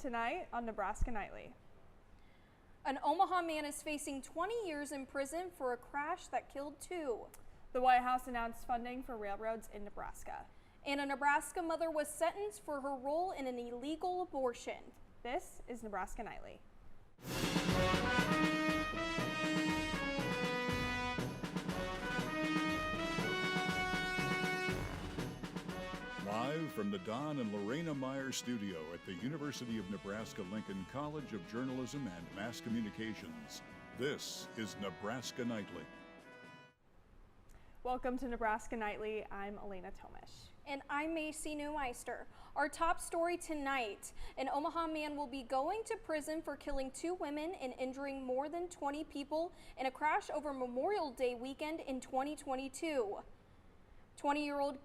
Tonight on Nebraska Nightly. An Omaha man is facing 20 years in prison for a crash that killed 2. The White House announced funding for railroads in Nebraska. And a Nebraska mother was sentenced for her role in an illegal abortion. This is Nebraska Nightly. Live from the Don and Lorena Meyer studio at the University of Nebraska-Lincoln College of Journalism and Mass Communications, this is Nebraska Nightly. Welcome to Nebraska Nightly. I'm Elena Tomish. And I'm Macy Neumeister. Our top story tonight, an Omaha man will be going to prison for killing 2 women and injuring more than 20 people in a crash over Memorial Day weekend in 2022. 20-year-old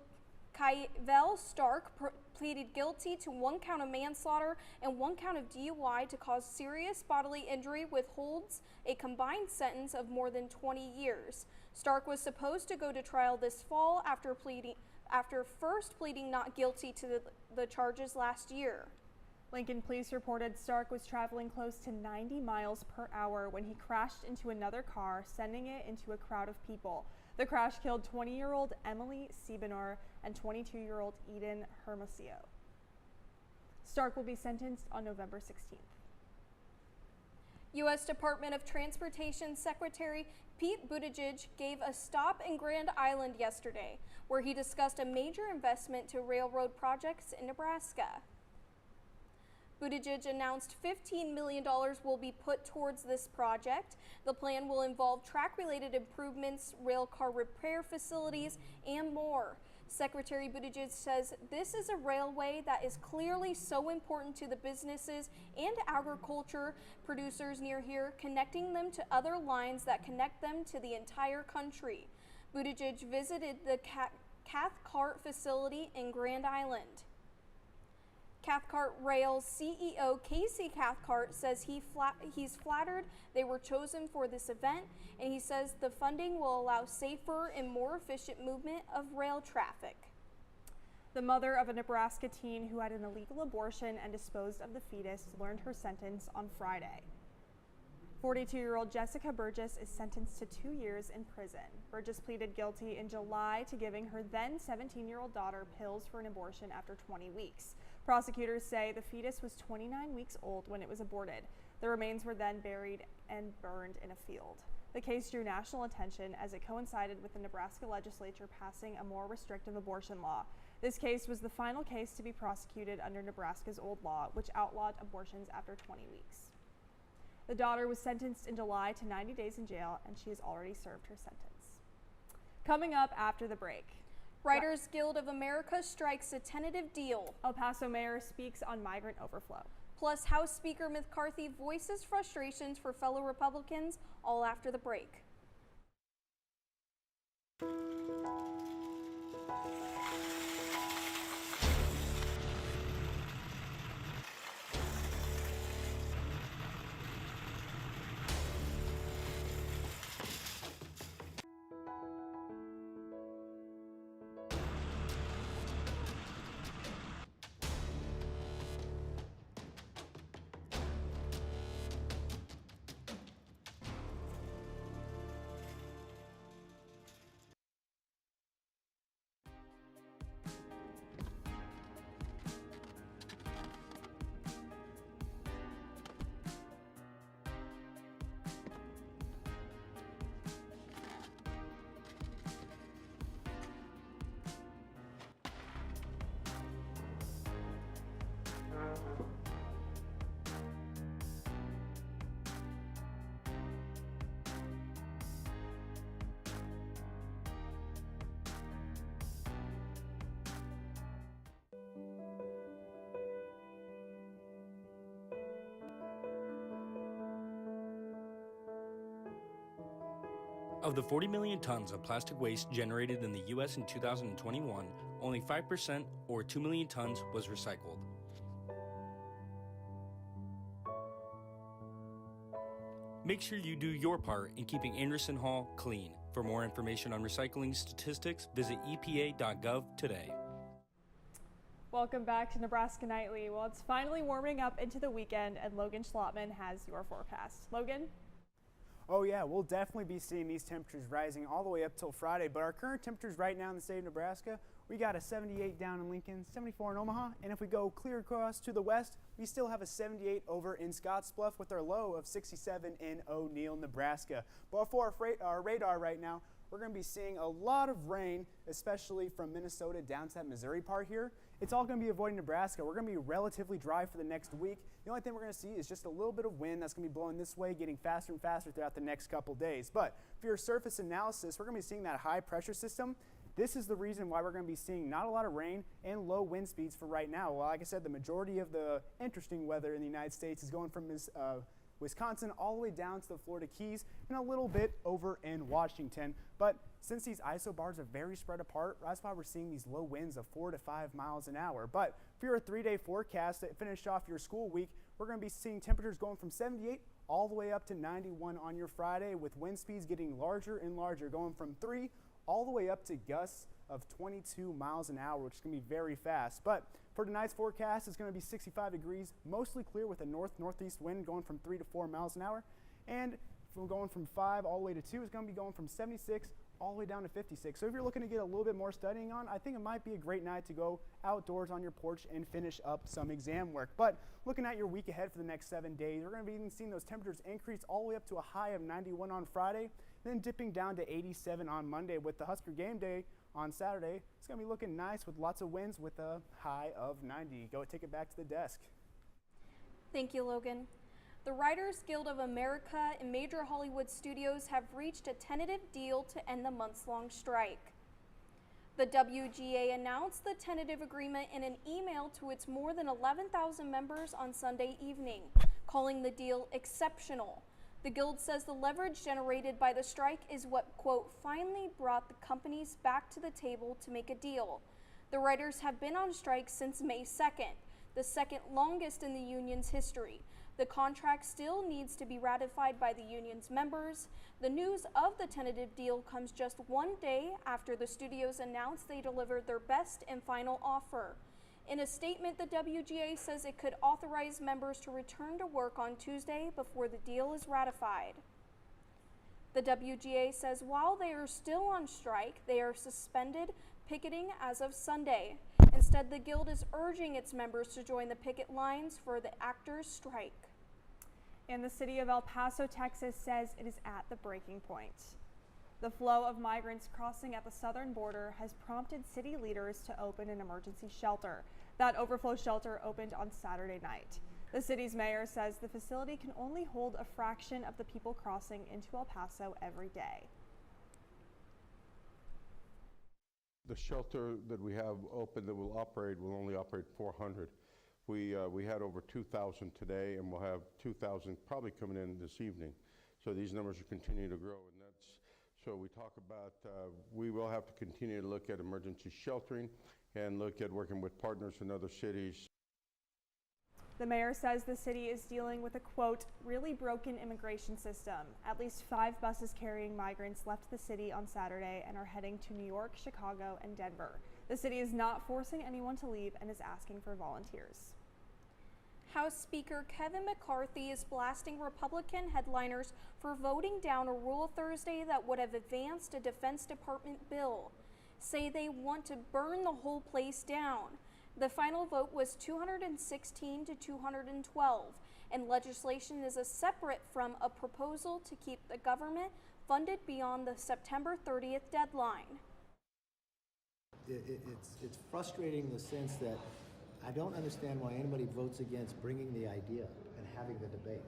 Kyle Stark pleaded guilty to 1 count of manslaughter and 1 count of DUI to cause serious bodily injury, which holds a combined sentence of more than 20 years. Stark was supposed to go to trial this fall after first pleading not guilty to the charges last year. Lincoln police reported Stark was traveling close to 90 miles per hour when he crashed into another car, sending it into a crowd of people. The crash killed 20-year-old Emily Siebener and 22-year-old Eden Hermosillo. Stark will be sentenced on November 16th. U.S. Department of Transportation Secretary Pete Buttigieg gave a stop in Grand Island yesterday, where he discussed a major investment to railroad projects in Nebraska. Buttigieg announced $15 million will be put towards this project. The plan will involve track-related improvements, rail car repair facilities, and more. Secretary Buttigieg says this is a railway that is clearly so important to the businesses and agriculture producers near here, connecting them to other lines that connect them to the entire country. Buttigieg visited the Cathcart facility in Grand Island. Cathcart Rail's CEO Casey Cathcart says he's flattered they were chosen for this event, and he says the funding will allow safer and more efficient movement of rail traffic. The mother of a Nebraska teen who had an illegal abortion and disposed of the fetus learned her sentence on Friday. 42-year-old Jessica Burgess is sentenced to 2 years in prison. Burgess pleaded guilty in July to giving her then 17-year-old daughter pills for an abortion after 20 weeks. Prosecutors say the fetus was 29 weeks old when it was aborted. The remains were then buried and burned in a field. The case drew national attention as it coincided with the Nebraska legislature passing a more restrictive abortion law. This case was the final case to be prosecuted under Nebraska's old law, which outlawed abortions after 20 weeks. The daughter was sentenced in July to 90 days in jail, and she has already served her sentence. Coming up after the break. Writers Guild of America strikes a tentative deal. El Paso mayor speaks on migrant overflow. Plus, House Speaker McCarthy voices frustrations for fellow Republicans, all after the break. Of the 40 million tons of plastic waste generated in the U.S. in 2021, only 5% or 2 million tons was recycled. Make sure you do your part in keeping Anderson Hall clean. For more information on recycling statistics, visit epa.gov today. Welcome back to Nebraska Nightly. Well, it's finally warming up into the weekend, and Logan Schlotman has your forecast. Logan? Oh yeah, we'll definitely be seeing these temperatures rising all the way up till Friday, but our current temperatures right now in the state of Nebraska, we got a 78 down in Lincoln, 74 in Omaha, and if we go clear across to the west, we still have a 78 over in Scottsbluff with our low of 67 in O'Neill, Nebraska. But for our radar right now, we're going to be seeing a lot of rain, especially from Minnesota down to that Missouri part here. It's all going to be avoiding Nebraska. We're going to be relatively dry for the next week. The only thing we're going to see is just a little bit of wind that's going to be blowing this way, getting faster and faster throughout the next couple days. But for your surface analysis, we're going to be seeing that high pressure system. This is the reason why we're going to be seeing not a lot of rain and low wind speeds for right now. Well, like I said, the majority of the interesting weather in the United States is going from Wisconsin all the way down to the Florida Keys and a little bit over in Washington. But since these isobars are very spread apart, that's why we're seeing these low winds of 4 to 5 miles an hour. But for your 3-day forecast that finished off your school week, we're going to be seeing temperatures going from 78 all the way up to 91 on your Friday, with wind speeds getting larger and larger, going from 3 all the way up to gusts of 22 miles an hour, which is going to be very fast. But for tonight's forecast, it's going to be 65 degrees, mostly clear with a north-northeast wind going from 3 to 4 miles an hour. And from going from 5 all the way to 2, it's going to be going from 76 all the way down to 56. So if you're looking to get a little bit more studying on, I think it might be a great night to go outdoors on your porch and finish up some exam work. But looking at your week ahead for the next 7 days, we're going to be even seeing those temperatures increase all the way up to a high of 91 on Friday, then dipping down to 87 on Monday with the Husker game day on Saturday. It's going to be looking nice with lots of winds with a high of 90. Go take it back to the desk. Thank you, Logan. The Writers Guild of America and major Hollywood studios have reached a tentative deal to end the months-long strike. The WGA announced the tentative agreement in an email to its more than 11,000 members on Sunday evening, calling the deal exceptional. The Guild says the leverage generated by the strike is what, quote, finally brought the companies back to the table to make a deal. The writers have been on strike since May 2nd, the second longest in the union's history. The contract still needs to be ratified by the union's members. The news of the tentative deal comes just one day after the studios announced they delivered their best and final offer. In a statement, the WGA says it could authorize members to return to work on Tuesday before the deal is ratified. The WGA says while they are still on strike, they are suspended picketing as of Sunday. Instead, the Guild is urging its members to join the picket lines for the actors' strike. And the city of El Paso, Texas says it is at the breaking point. The flow of migrants crossing at the southern border has prompted city leaders to open an emergency shelter. That overflow shelter opened on Saturday night. The city's mayor says the facility can only hold a fraction of the people crossing into El Paso every day. The shelter that we have open that will only operate 400. We had over 2,000 today, and we'll have 2,000 probably coming in this evening. So these numbers will continue to grow, and so we talk about we will have to continue to look at emergency sheltering and look at working with partners in other cities. The mayor says the city is dealing with a, quote, really broken immigration system. At least 5 buses carrying migrants left the city on Saturday and are heading to New York, Chicago, and Denver. The city is not forcing anyone to leave and is asking for volunteers. House Speaker Kevin McCarthy is blasting Republican headliners for voting down a rule Thursday that would have advanced a Defense Department bill. Say they want to burn the whole place down. The final vote was 216 to 212, and legislation is separate from a proposal to keep the government funded beyond the September 30th deadline. It's frustrating in the sense that I don't understand why anybody votes against bringing the idea and having the debate.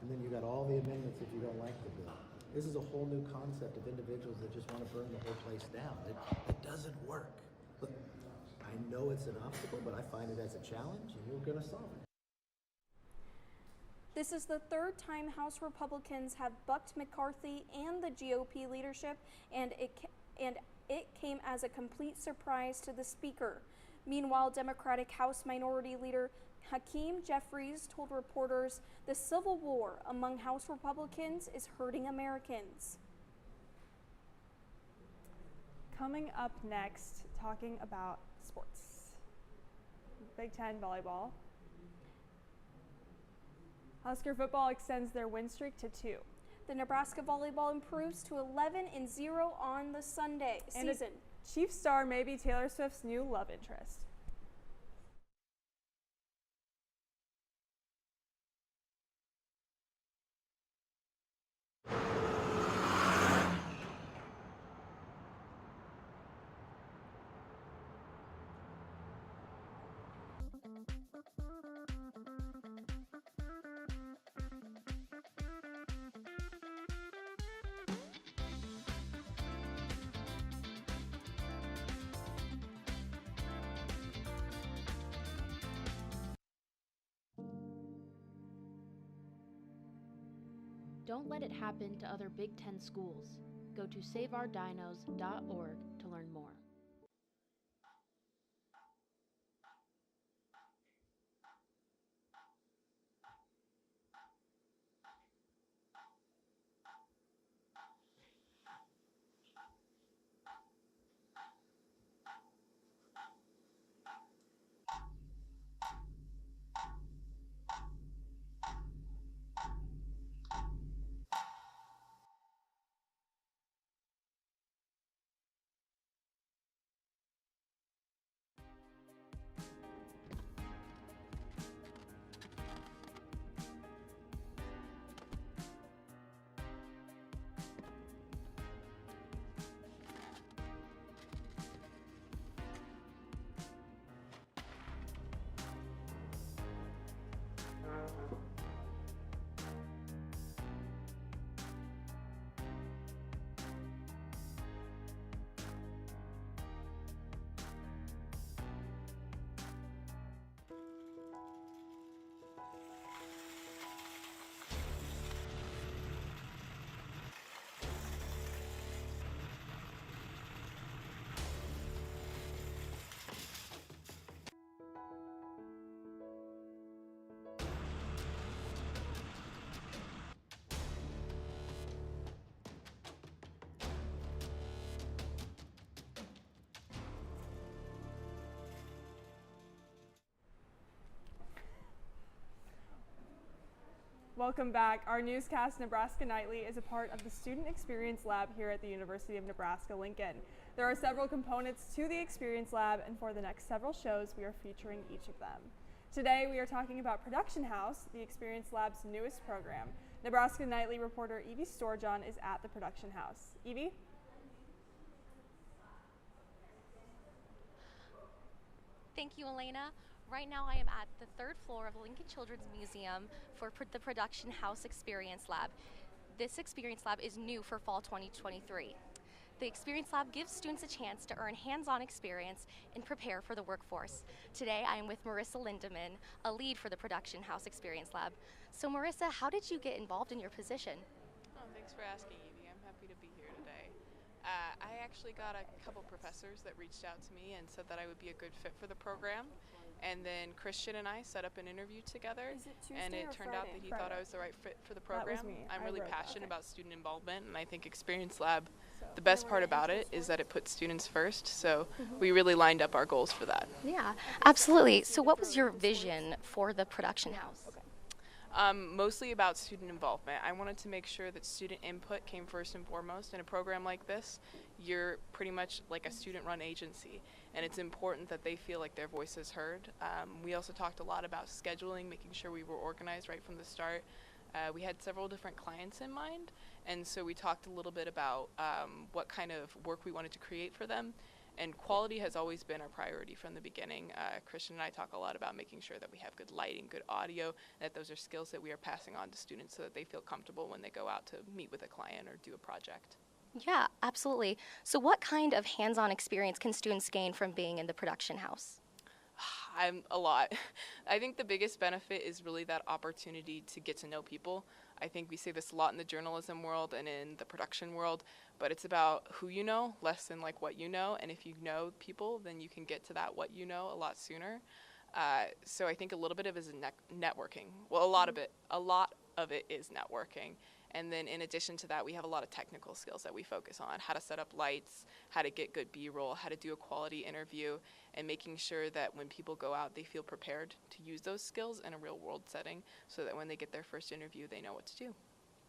And then you got all the amendments if you don't like the bill. This is a whole new concept of individuals that just want to burn the whole place down. It doesn't work. But I know it's an obstacle, but I find it as a challenge, and we're going to solve it. This is the third time House Republicans have bucked McCarthy and the GOP leadership, and it came as a complete surprise to the Speaker. Meanwhile, Democratic House Minority Leader Hakeem Jeffries told reporters the civil war among House Republicans is hurting Americans. Coming up next, talking about sports. Big Ten volleyball. Husker football extends their win streak to 2. The Nebraska volleyball improves to 11-0 on the Sunday And season. Chief star may be Taylor Swift's new love interest. Don't let it happen to other Big Ten schools. Go to saveourdinos.org to learn more. Welcome back. Our newscast, Nebraska Nightly, is a part of the Student Experience Lab here at the University of Nebraska-Lincoln. There are several components to the Experience Lab, and for the next several shows, we are featuring each of them. Today, we are talking about Production House, the Experience Lab's newest program. Nebraska Nightly reporter Evie Storjohn is at the Production House. Evie? Thank you, Elena. Right now I am at the 3rd floor of Lincoln Children's Museum for the Production House Experience Lab. This Experience Lab is new for fall 2023. The Experience Lab gives students a chance to earn hands-on experience and prepare for the workforce. Today I am with Marissa Lindeman, a lead for the Production House Experience Lab. So Marissa, how did you get involved in your position? Oh, thanks for asking, Evie. I'm happy to be here today. I actually got a couple professors that reached out to me and said that I would be a good fit for the program. And then Christian and I set up an interview together, and it turned out that he thought I was the right fit for the program. I'm really passionate about student involvement, and I think Experience Lab, the best part about it is that it puts students first, so we really lined up our goals for that. Yeah, absolutely. So what was your vision for the Production House? Mostly about student involvement. I wanted to make sure that student input came first and foremost. In a program like this, you're pretty much like a student-run agency, and it's important that they feel like their voice is heard. We also talked a lot about scheduling, making sure we were organized right from the start. We had several different clients in mind, and so we talked a little bit about what kind of work we wanted to create for them. And quality has always been our priority from the beginning. Christian and I talk a lot about making sure that we have good lighting, good audio, that those are skills that we are passing on to students so that they feel comfortable when they go out to meet with a client or do a project. Yeah, absolutely. So what kind of hands-on experience can students gain from being in the Production House? A lot. I think the biggest benefit is really that opportunity to get to know people. I think we say this a lot in the journalism world and in the production world, but it's about who you know, less than like what you know. And if you know people, then you can get to that what you know a lot sooner. So I think a little bit of it is networking. Well, a lot of it is networking. And then in addition to that, we have a lot of technical skills that we focus on: how to set up lights, how to get good B-roll, how to do a quality interview, and making sure that when people go out, they feel prepared to use those skills in a real-world setting so that when they get their first interview, they know what to do.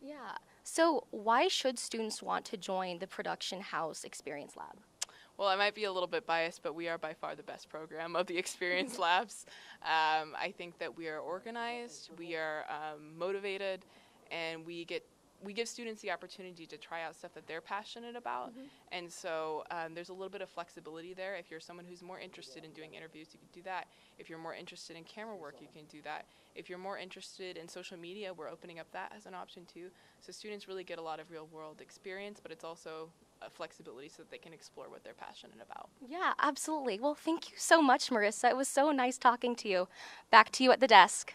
Yeah. So why should students want to join the Production House Experience Lab? Well, I might be a little bit biased, but we are by far the best program of the experience labs. I think that we are organized, we are motivated, and we give students the opportunity to try out stuff that they're passionate about. And so there's a little bit of flexibility there. If you're someone who's more interested in doing interviews, you can do that. If you're more interested in camera work, you can do that. If you're more interested in social media, we're opening up that as an option too. So students really get a lot of real world experience, but it's also a flexibility so that they can explore what they're passionate about. Yeah, absolutely. Well, thank you so much, Marissa. It was so nice talking to you. Back to you at the desk.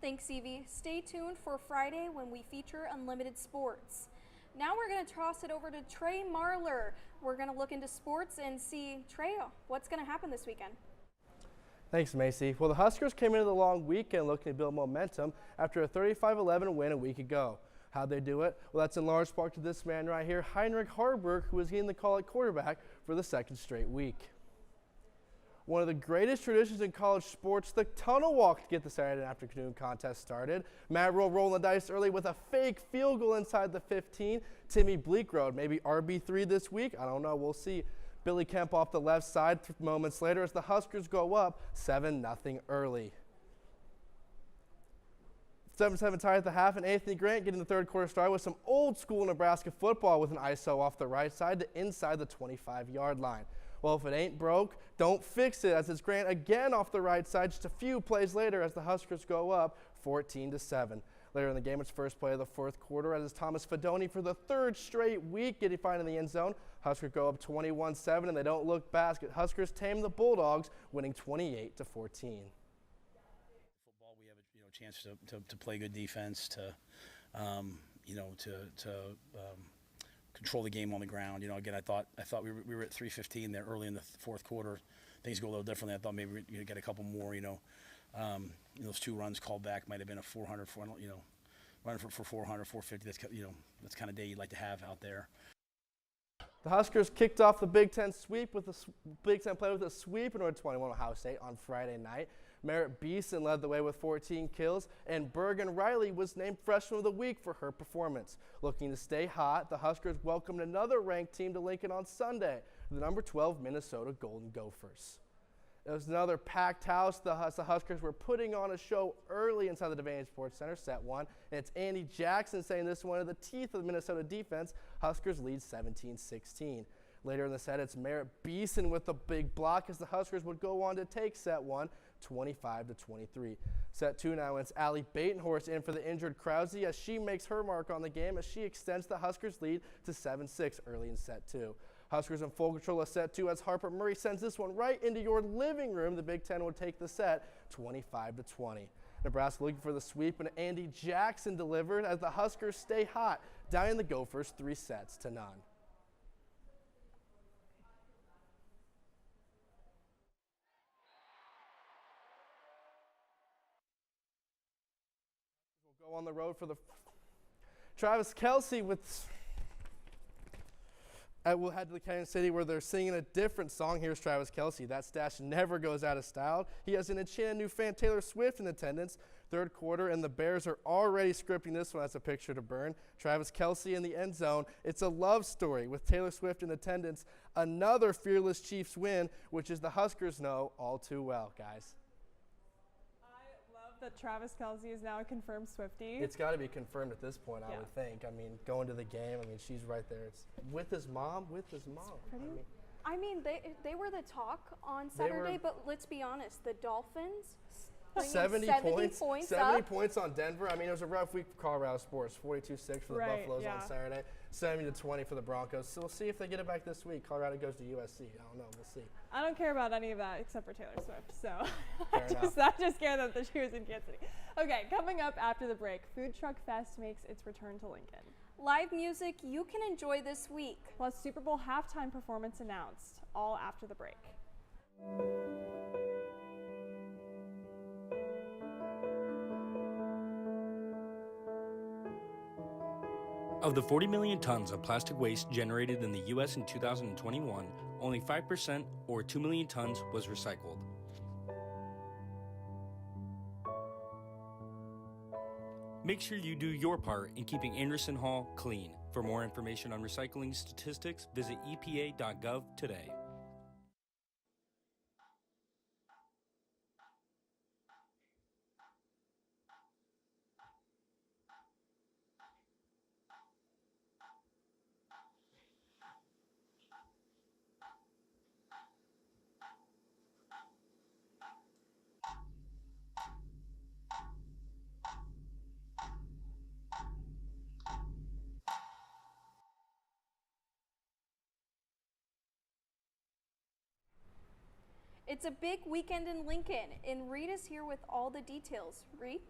Thanks, Evie. Stay tuned for Friday when we feature Unlimited Sports. Now we're going to toss it over to Trey Marler. We're going to look into sports and see, Trey, what's going to happen this weekend? Thanks, Macy. Well, the Huskers came into the long weekend looking to build momentum after a 35-11 win a week ago. How'd they do it? Well, that's in large part to this man right here, Heinrich Harburg, who was getting the call at quarterback for the second straight week. One of the greatest traditions in college sports, the tunnel walk to get the Saturday afternoon contest started. Matt Rowe rolling the dice early with a fake field goal inside the 15. Timmy Bleekrode, maybe RB3 this week. I don't know. We'll see. Billy Kemp off the left side moments later as the Huskers go up 7-0 early. 7-7 tie at the half, and Anthony Grant getting the third quarter started with some old school Nebraska football with an ISO off the right side to inside the 25-yard line. Well, if it ain't broke, don't fix it, as it's Grant again off the right side just a few plays later as the Huskers go up 14-7. Later in the game, it's first play of the fourth quarter as it's Thomas Fedoni for the third straight week getting finding the end zone. Huskers go up 21-7, and they don't look back. Huskers tame the Bulldogs, winning 28-14. Football, we have a chance to play good defense, to control the game on the ground. Again, I thought we were at 3:15 there early in the fourth quarter. Things go a little differently. I thought maybe we'd get a couple more. Those two runs called back might have been a 400, running for 400, 450. That's kind of day you'd like to have out there. The Huskers kicked off the Big Ten sweep with Big Ten play with a sweep in order to 21 Ohio State on Friday night. Merritt Beeson led the way with 14 kills, and Bergen Riley was named Freshman of the Week for her performance. Looking to stay hot, the Huskers welcomed another ranked team to Lincoln on Sunday, the number 12 Minnesota Golden Gophers. It was another packed house. The Huskers were putting on a show early inside the Devaney Sports Center, set one. And it's Andy Jackson saying this one of the teeth of the Minnesota defense. Huskers lead 17-16. Later in the set, it's Merritt Beeson with the big block as the Huskers would go on to take set one, 25-23. Set two now, it's Allie Batenhorst in for the injured Krause as she makes her mark on the game as she extends the Huskers lead to 7-6 early in set two. Huskers in full control of set two as Harper Murray sends this one right into your living room. The Big Ten would take the set 25-20. Nebraska looking for the sweep, and Andy Jackson delivered as the Huskers stay hot, downing the Gophers 3-0. We'll go on the road for the Travis Kelce with we'll head to Kansas City where they're singing a different song. Here's Travis Kelce. That stash never goes out of style. He has an enchanted new fan, Taylor Swift, in attendance. Third quarter, and the Bears are already scripting this one as a picture to burn. Travis Kelce in the end zone. It's a love story with Taylor Swift in attendance. Another fearless Chiefs win, which is the Huskers know all too well, guys. That Travis Kelce is now a confirmed Swiftie. It's got to be confirmed at this point, I would think. I mean, going to the game, she's right there. It's with his mom. I mean, they were the talk on Saturday, but let's be honest, the Dolphins 70 points on Denver. It was a rough week for Colorado sports. 42-6 for the Buffaloes on Saturday. 70-20 for the Broncos. So we'll see if they get it back this week. Colorado goes to USC. I don't know. We'll see. I don't care about any of that except for Taylor Swift. So I just care that she was in Kansas City. Okay, coming up after the break, Food Truck Fest makes its return to Lincoln. Live music you can enjoy this week. Plus Super Bowl halftime performance announced. All after the break. Of the 40 million tons of plastic waste generated in the U.S. in 2021, only 5% or 2 million tons was recycled. Make sure you do your part in keeping Anderson Hall clean. For more information on recycling statistics, visit epa.gov today. It's a big weekend in Lincoln, and Reed is here with all the details. Reed?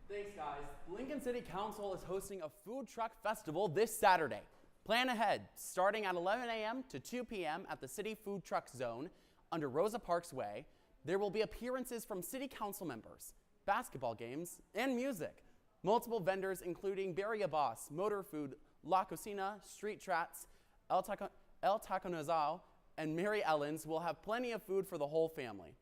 Thanks, guys. Lincoln City Council is hosting a food truck festival this Saturday. Plan ahead, starting at 11 a.m. to 2 p.m. at the City Food Truck Zone under Rosa Parks Way. There will be appearances from city council members, basketball games, and music. Multiple vendors including Barry Abbas, Motor Food, La Cocina, Street Trats, El Taconazao, and Mary Ellen's will have plenty of food for the whole family.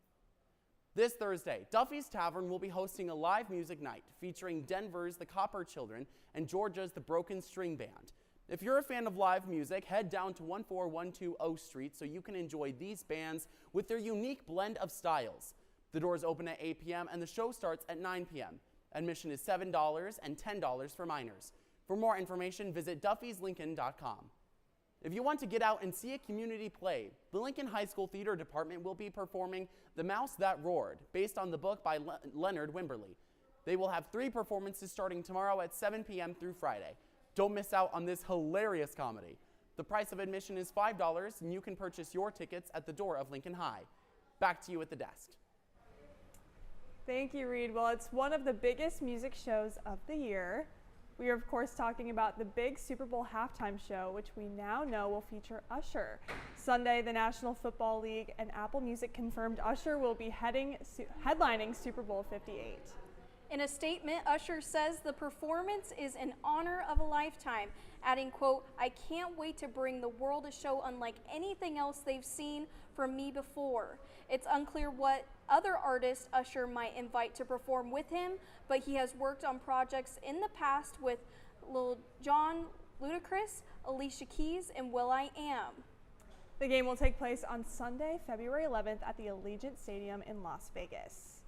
This Thursday, Duffy's Tavern will be hosting a live music night featuring Denver's The Copper Children and Georgia's The Broken String Band. If you're a fan of live music, head down to 14120 Street so you can enjoy these bands with their unique blend of styles. The doors open at 8 p.m. and the show starts at 9 p.m. Admission is $7 and $10 for minors. For more information, visit duffyslincoln.com. If you want to get out and see a community play, the Lincoln High School Theater Department will be performing The Mouse That Roared, based on the book by Leonard Wimberly. They will have 3 performances starting tomorrow at 7 p.m. through Friday. Don't miss out on this hilarious comedy. The price of admission is $5, and you can purchase your tickets at the door of Lincoln High. Back to you at the desk. Thank you, Reed. Well, it's one of the biggest music shows of the year. We are, of course, talking about the big Super Bowl halftime show, which we now know will feature Usher. Sunday, the National Football League and Apple Music confirmed Usher will be headlining Super Bowl 58. In a statement, Usher says the performance is an honor of a lifetime, adding, quote, "I can't wait to bring the world a show unlike anything else they've seen from me before." It's unclear what other artists Usher might invite to perform with him, but he has worked on projects in the past with Lil Jon, Ludacris, Alicia Keys, and will.i.am. The game will take place on Sunday, February 11th at the Allegiant Stadium in Las Vegas.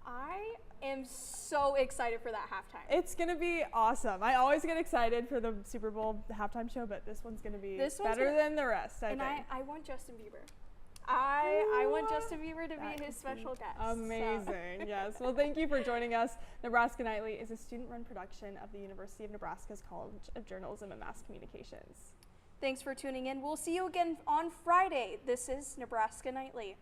I am so excited for that halftime. It's going to be awesome. I always get excited for the Super Bowl halftime show, but this one's going to be better than the rest, I think. I want Justin Bieber. I want Justin Bieber to be his special guest. Amazing, yes. Well, thank you for joining us. Nebraska Nightly is a student-run production of the University of Nebraska's College of Journalism and Mass Communications. Thanks for tuning in. We'll see you again on Friday. This is Nebraska Nightly.